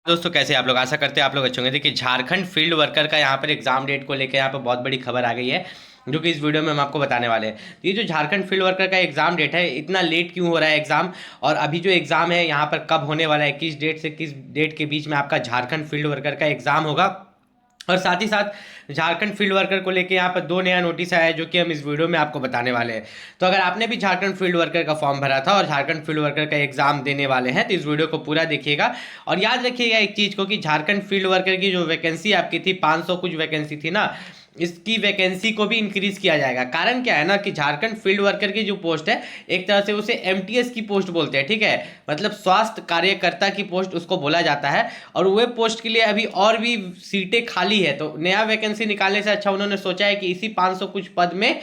दोस्तों कैसे आप लोग, आशा करते हैं आप लोग अच्छे होंगे। देखिए, झारखंड फील्ड वर्कर का यहाँ पर एग्जाम डेट को लेकर यहाँ पर बहुत बड़ी खबर आ गई है, जो कि इस वीडियो में हम आपको बताने वाले हैं। तो ये जो झारखंड फील्ड वर्कर का एग्जाम डेट है, इतना लेट क्यों हो रहा है एग्जाम, और अभी जो एग्जाम है यहाँ पर कब होने वाला है, किस डेट से किस डेट के बीच में आपका झारखंड फील्ड वर्कर का एग्जाम होगा। और साथ ही साथ झारखंड फील्ड वर्कर को लेके यहाँ पर दो नया नोटिस आया है, जो कि हम इस वीडियो में आपको बताने वाले हैं। तो अगर आपने भी झारखंड फील्ड वर्कर का फॉर्म भरा था और झारखंड फील्ड वर्कर का एग्जाम देने वाले हैं, तो इस वीडियो को पूरा देखिएगा। और याद रखिएगा एक चीज़ को कि झारखंड फील्ड वर्कर की जो वैकेंसी आपकी थी, 500 कुछ वैकेंसी थी ना, इसकी वैकेंसी को भी इंक्रीज किया जाएगा। कारण क्या है ना कि झारखंड फील्ड वर्कर की जो पोस्ट है, एक तरह से उसे एमटीएस की पोस्ट बोलते हैं, ठीक है, मतलब स्वास्थ्य कार्यकर्ता की पोस्ट उसको बोला जाता है। और वह पोस्ट के लिए अभी और भी सीटें खाली है, तो नया वैकेंसी निकालने से अच्छा उन्होंने सोचा है कि इसी 500 कुछ पद में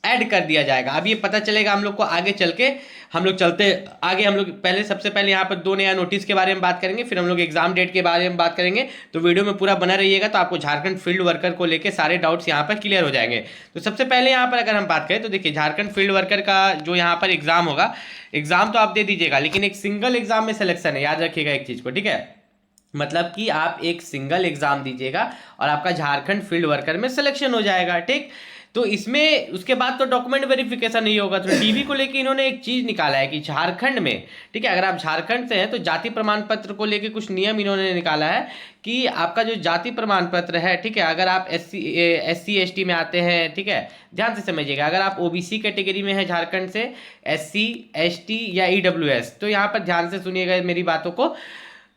ऐड कर दिया जाएगा। अब ये पता चलेगा हम लोग को आगे चल के। हम लोग चलते आगे, हम लोग सबसे पहले यहाँ पर दो नया नोटिस के बारे में बात करेंगे, फिर हम लोग एग्जाम डेट के बारे में बात करेंगे। तो वीडियो में पूरा बना रहिएगा, तो आपको झारखंड फील्ड वर्कर को लेकर सारे डाउट्स यहाँ पर क्लियर हो जाएंगे। तो सबसे पहले यहाँ पर अगर हम बात करें तो देखिए, झारखंड फील्ड वर्कर का जो यहाँ पर एग्जाम होगा, एग्जाम तो आप दे दीजिएगा, लेकिन एक सिंगल एग्जाम में सिलेक्शन है। याद रखिएगा एक चीज को, ठीक है, मतलब कि आप एक सिंगल एग्जाम दीजिएगा और आपका झारखंड फील्ड वर्कर में सिलेक्शन हो जाएगा, ठीक। तो इसमें उसके बाद तो डॉक्यूमेंट वेरिफिकेशन नहीं होगा। तो डीवी को लेके इन्होंने एक चीज निकाला है कि झारखंड में, ठीक है, अगर आप झारखंड से हैं तो जाति प्रमाण पत्र को लेके कुछ नियम इन्होंने निकाला है कि आपका जो जाति प्रमाण पत्र है, ठीक है, अगर आप एससी एसटी में आते हैं, ठीक है, ध्यान से समझिएगा, अगर आप ओबीसी कैटेगरी में है झारखंड से, एससी एसटी या ईडब्ल्यूएस, तो यहाँ पर ध्यान से सुनिएगा मेरी बातों को।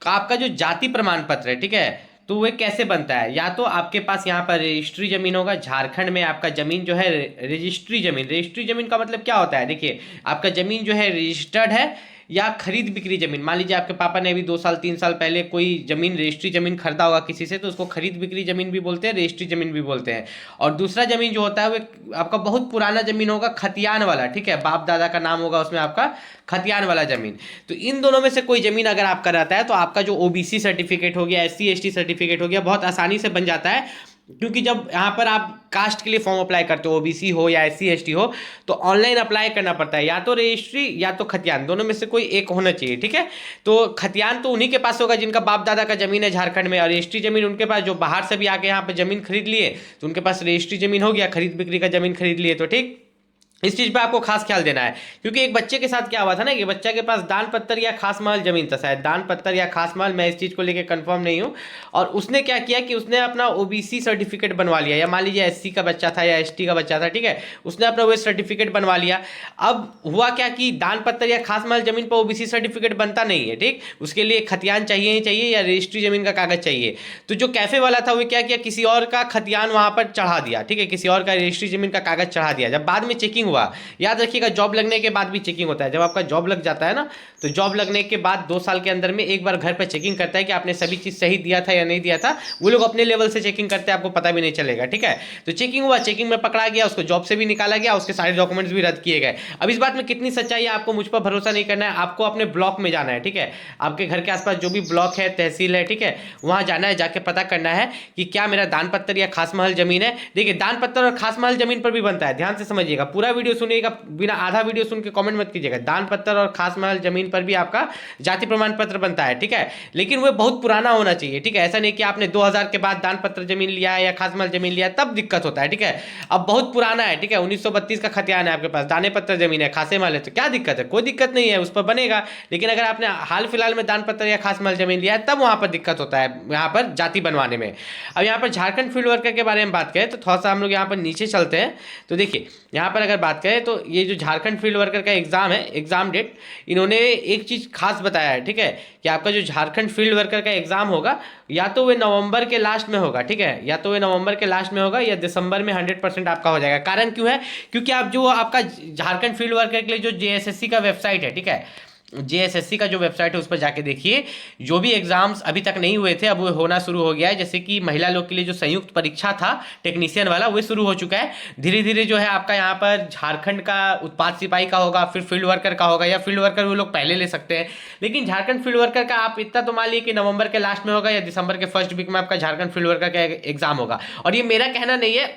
आपका जो जाति प्रमाण पत्र है, ठीक है, तो वह कैसे बनता है, या तो आपके पास यहाँ पर रजिस्ट्री जमीन होगा। झारखंड में आपका जमीन जो है रजिस्ट्री जमीन का मतलब क्या होता है, देखिए, आपका जमीन जो है रजिस्टर्ड है या खरीद बिक्री जमीन। मान लीजिए आपके पापा ने अभी 2 साल 3 साल पहले कोई जमीन रजिस्ट्री जमीन खरीदा होगा किसी से, तो उसको खरीद बिक्री जमीन भी बोलते हैं, रजिस्ट्री जमीन भी बोलते हैं। और दूसरा जमीन जो होता है वो आपका बहुत पुराना जमीन होगा, खतियान वाला, ठीक है, बाप दादा का नाम होगा उसमें आपका, खतियान वाला जमीन। तो इन दोनों में से कोई जमीन अगर आपका रहता है, तो आपका जो ओबीसी सर्टिफिकेट हो गया, एससी एसटी सर्टिफिकेट हो गया, बहुत आसानी से बन जाता है। क्योंकि जब यहाँ पर आप कास्ट के लिए फॉर्म अप्लाई करते हो, ओबीसी हो या एससी एसटी हो, तो ऑनलाइन अप्लाई करना पड़ता है, या तो रजिस्ट्री या तो खतियान, दोनों में से कोई एक होना चाहिए, ठीक है। तो खतियान तो उन्हीं के पास होगा जिनका बाप दादा का जमीन है झारखंड में, और रजिस्ट्री जमीन उनके पास जो बाहर से भी आके यहाँ पर जमीन खरीद लिए, तो उनके पास रजिस्ट्री जमीन हो गया, खरीद बिक्री का जमीन खरीद लिए, तो ठीक। इस चीज पे आपको खास ख्याल देना है, क्योंकि एक बच्चे के साथ क्या हुआ था ना कि बच्चा के पास दान पत्तर या खास महल जमीन था, शायद दान पत्तर या खास महल, मैं इस चीज को लेके कंफर्म नहीं हूँ। और उसने क्या किया कि उसने अपना ओबीसी सर्टिफिकेट बनवा लिया, या मान लीजिए एससी का बच्चा था या एसटी का बच्चा था, ठीक है, उसने अपना वो सर्टिफिकेट बनवा लिया। अब हुआ क्या कि दान पत्तर या खास महल जमीन पर ओबीसी सर्टिफिकेट बनता नहीं है, ठीक, उसके लिए खतियान चाहिए ही चाहिए या रजिस्ट्री जमीन का कागज चाहिए। तो जो कैफे वाला था वो क्या किया, किसी और का खतियान वहां पर चढ़ा दिया, ठीक है, किसी और का रजिस्ट्री जमीन का कागज चढ़ा दिया। जब बाद में चेकिंग हुआ, याद रखिएगा जॉब लगने के बाद भी चेकिंग होता है, जब आपका जॉब लग जाता है ना, तो जॉब लगने के बाद 2 साल के अंदर में एक बार घर पर चेकिंग करता है कि आपने सभी चीज सही दिया था या नहीं दिया था। वो लोग अपने लेवल से चेकिंग करते हैं, आपको पता भी नहीं चलेगा, ठीक है। तो चेकिंग हुआ, चेकिंग में पकड़ा गया, उसको जॉब से भी निकाला गया, उसके सारे डॉक्यूमेंट्स भी रद्द किए गए। अब इस बात में कितनी सच्चाई है आपको मुझ पर भरोसा नहीं करना है, आपको अपने ब्लॉक में जाना है, ठीक है, आपके घर के आसपास जो भी ब्लॉक है, तहसील है, ठीक है, वहां जाना है, जाके पता करना है कि क्या मेरा दान पत्तर या खास महल जमीन है। देखिए, दान पत्तर और खास महल जमीन पर भी बनता है, ध्यान से समझिएगा, पूरा वीडियो सुनिएगा, बिना आधा वीडियो सुन के कमेंट मत कीजिएगा। दान पत्र और खास महल जमीन पर भी आपका जाति प्रमाण पत्र बनता है, ठीक है, लेकिन वह बहुत पुराना होना चाहिए, ठीक है, ऐसा नहीं कि आपने 2000 के बाद दान पत्र जमीन लिया है या खास महल जमीन लिया तब दिक्कत होता है, ठीक है। अब बहुत पुराना है, ठीक है, 1932 का खतियान है आपके पास, दाने पत्र जमीन है, खासे महल है, तो क्या दिक्कत है, कोई दिक्कत नहीं है, उस पर बनेगा। लेकिन अगर आपने हाल फिलहाल में दान पत्र या खास महल जमीन लिया है, तब वहां पर दिक्कत होता है, यहाँ पर जाति बनवाने में। अब यहाँ पर झारखंड फील्ड वर्कर के बारे में बात करें तो थोड़ा सा हम लोग यहाँ पर नीचे चलते हैं। तो देखिए, यहाँ पर अगर बात करें तो ये जो झारखंड फील्ड वर्कर का एग्जाम है, एग्जाम डेट, इन्होंने एक चीज खास बताया है, ठीक है, कि आपका जो झारखंड फील्ड वर्कर का एग्जाम होगा, या तो वे नवंबर के लास्ट में होगा, ठीक है, या तो वे नवंबर के लास्ट में होगा या दिसंबर में 100% आपका हो जाएगा। कारण क्यों है, क्योंकि आप जो आपका झारखंड फील्ड वर्कर के लिए जो जेएसएससी का वेबसाइट है, ठीक है, जेएसएससी का जो वेबसाइट है उस पर जाके देखिए, जो भी एग्जाम्स अभी तक नहीं हुए थे अब वो होना शुरू हो गया है। जैसे कि महिला लोग के लिए जो संयुक्त परीक्षा था टेक्नीशियन वाला, वो शुरू हो चुका है। धीरे धीरे जो है आपका यहाँ पर झारखंड का उत्पाद सिपाही का होगा, फिर फील्ड वर्कर का होगा, या फील्ड वर्कर वो लोग पहले ले सकते हैं। लेकिन झारखंड फील्ड वर्कर का आप इतना तो मान लीजिए कि नवंबर के लास्ट में होगा या दिसंबर के फर्स्ट वीक में आपका झारखंड फील्ड वर्कर का एग्जाम होगा। और ये मेरा कहना नहीं है,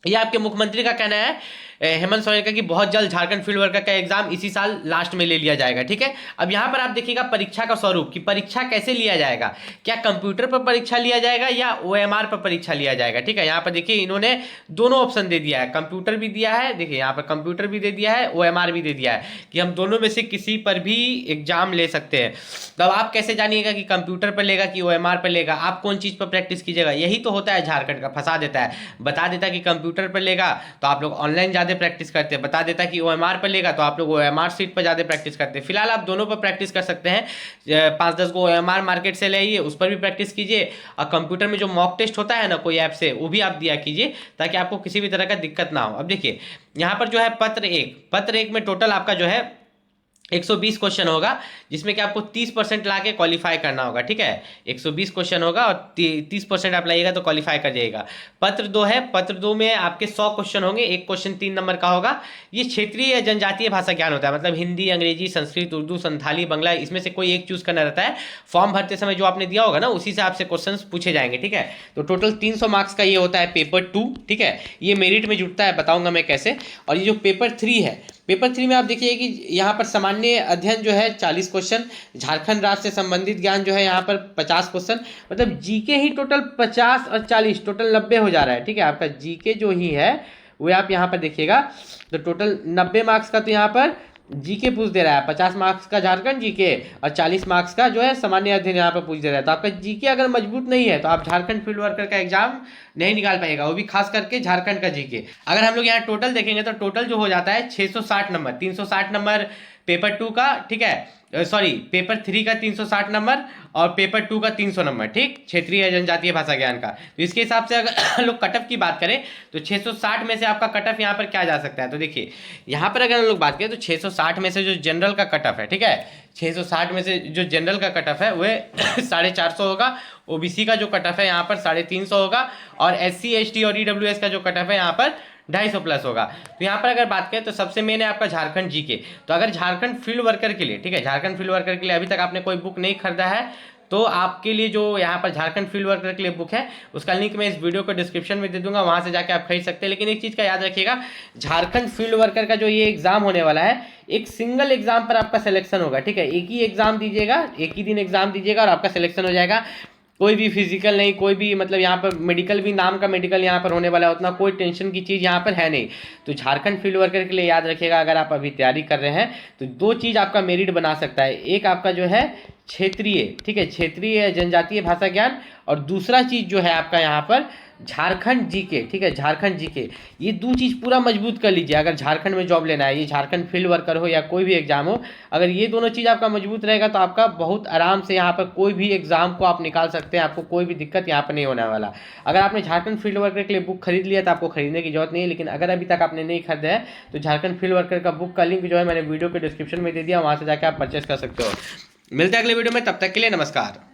ये आपके मुख्यमंत्री का कहना है, हेमंत सोरेन का कि बहुत जल्द झारखंड फील्ड वर्कर का एग्जाम इसी साल लास्ट में ले लिया जाएगा। ठीक है, अब यहाँ पर आप देखिएगा परीक्षा का स्वरूप कि परीक्षा कैसे लिया जाएगा, क्या कंप्यूटर पर परीक्षा लिया जाएगा या OMR पर परीक्षा लिया जाएगा। ठीक है, यहाँ पर देखिए इन्होंने दोनों ऑप्शन दे दिया है, कंप्यूटर भी दिया है, देखिए यहाँ पर कंप्यूटर भी दे दिया है, OMR भी दे दिया है कि हम दोनों में से किसी पर भी एग्जाम ले सकते हैं। तो अब आप कैसे जानिएगा कि कंप्यूटर पर लेगा कि OMR पर लेगा, आप कौन चीज़ पर प्रैक्टिस कीजिएगा। यही तो होता है झारखंड का, फंसा देता है, बता देता है कि कंप्यूटर पर लेगा तो आप लोग ऑनलाइन ज़्यादा प्रैक्टिस करते हैं, बता देता है कि OMR पर लेगा तो आप लोग OMR सीट पर ज़्यादा प्रैक्टिस करते हैं। फिलहाल आप दोनों पर प्रैक्टिस कर सकते हैं, 5-10 को OMR मार्केट से ले आइए, उस पर भी प्रैक्टिस कीजिए, और कंप्यूटर में जो मॉक टेस्ट होता है ना कोई ऐप से, वो भी आप दिया कीजिए ताकि आपको किसी भी तरह का दिक्कत ना हो। अब देखिए यहाँ पर जो है पत्र एक में टोटल आपका जो है 120 क्वेश्चन होगा, जिसमें कि आपको 30% ला के क्वालिफाई करना होगा। ठीक है, 120 क्वेश्चन होगा और 30% आप लाइएगा तो क्वालिफाई कर जाइएगा। पत्र 2 है, पत्र 2 में आपके 100 क्वेश्चन होंगे, एक क्वेश्चन 3 नंबर का होगा। ये क्षेत्रीय या जनजातीय भाषा ज्ञान होता है, मतलब हिंदी, अंग्रेजी, संस्कृत, उर्दू, संथाली, बंगला, इसमें से कोई एक चूज करना रहता है। फॉर्म भरते समय जो आपने दिया होगा ना उसी से आपसे क्वेश्चन पूछे जाएंगे। ठीक है, तो टोटल 300 मार्क्स का ये होता है पेपर 2। ठीक है, ये मेरिट में जुटता है, बताऊंगा मैं कैसे। और ये जो पेपर 3 है, पेपर 3 में आप देखिए कि यहाँ पर सामान्य अध्ययन जो है 40 क्वेश्चन, झारखंड राज्य से संबंधित ज्ञान जो है यहाँ पर 50 क्वेश्चन, मतलब जीके ही टोटल 50 और 40 टोटल 90 हो जा रहा है। ठीक है, आपका जीके जो ही है वो आप यहाँ पर देखिएगा तो टोटल 90 मार्क्स का तो यहाँ पर जीके पूछ दे रहा है, 50 मार्क्स का झारखंड जीके और 40 मार्क्स का जो है सामान्य अध्ययन यहाँ पर पूछ दे रहा है। तो आपका जीके अगर मजबूत नहीं है तो आप झारखंड फील्ड वर्कर का एग्जाम नहीं निकाल पाएगा, वो भी खास करके झारखंड का जीके। अगर हम लोग यहाँ टोटल देखेंगे तो टोटल जो हो जाता है 660 नंबर, 360 नंबर पेपर 2 का, ठीक है सॉरी पेपर 3 का 360 नंबर और पेपर 2 का 300 नंबर। ठीक, क्षेत्रीय जनजातीय भाषा ज्ञान का। तो इसके हिसाब से अगर लोग कट ऑफ की बात करें तो 660 में से आपका कट ऑफ यहाँ पर क्या जा सकता है, तो देखिए यहाँ पर अगर हम लोग बात करें तो 660 में से जो जनरल का कट ऑफ है, ठीक है 660 में से जो जनरल का कट ऑफ है वह 450 होगा, OBC का जो कट ऑफ है यहाँ पर 350 होगा, और SC ST और EWS का जो कट ऑफ है यहाँ पर 250 प्लस होगा। तो यहाँ पर अगर बात करें तो सबसे मेन है आपका झारखंड जीके। तो अगर झारखंड फील्ड वर्कर के लिए, ठीक है झारखंड फील्ड वर्कर के लिए अभी तक आपने कोई बुक नहीं खरीदा है तो आपके लिए जो यहाँ पर झारखंड फील्ड वर्कर के लिए बुक है उसका लिंक मैं इस वीडियो को डिस्क्रिप्शन में दे दूंगा, वहाँ से जाके आप खरीद सकते हैं। लेकिन एक चीज़ का याद रखिएगा, झारखंड फील्ड वर्कर का जो ये एग्जाम होने वाला है एक सिंगल एग्जाम पर आपका सिलेक्शन होगा। ठीक है, एक ही एग्जाम दीजिएगा, एक ही दिन एग्जाम दीजिएगा और आपका सिलेक्शन हो जाएगा। कोई भी फिजिकल नहीं, कोई भी मतलब यहाँ पर मेडिकल भी, नाम का मेडिकल यहाँ पर होने वाला है, उतना कोई टेंशन की चीज़ यहाँ पर है नहीं। तो झारखंड फील्ड वर्कर के लिए याद रखिएगा, अगर आप अभी तैयारी कर रहे हैं तो 2 चीज़ आपका मेरिट बना सकता है, एक आपका जो है क्षेत्रीय, ठीक है क्षेत्रीय जनजातीय भाषा ज्ञान, और दूसरा चीज़ जो है आपका यहाँ पर झारखंड जीके। ठीक है, झारखंड जीके, ये 2 चीज़ पूरा मजबूत कर लीजिए अगर झारखंड में जॉब लेना है, ये झारखंड फील्ड वर्कर हो या कोई भी एग्जाम हो, अगर ये दोनों चीज़ आपका मजबूत रहेगा तो आपका बहुत आराम से यहाँ पर कोई भी एग्जाम को आप निकाल सकते हैं, आपको कोई भी दिक्कत यहाँ पर नहीं होने वाला। अगर आपने झारखंड फील्ड वर्कर के लिए बुक खरीद लिया तो आपको खरीदने की जरूरत नहीं है, लेकिन अगर अभी तक आपने नहीं खरीदा है तो झारखंड फील्ड वर्कर का बुक का लिंक जो है मैंने वीडियो के डिस्क्रिप्शन में दे दिया, वहाँ से जाकर आप परचेस कर सकते हो। मिलते हैं अगले वीडियो में, तब तक के लिए नमस्कार।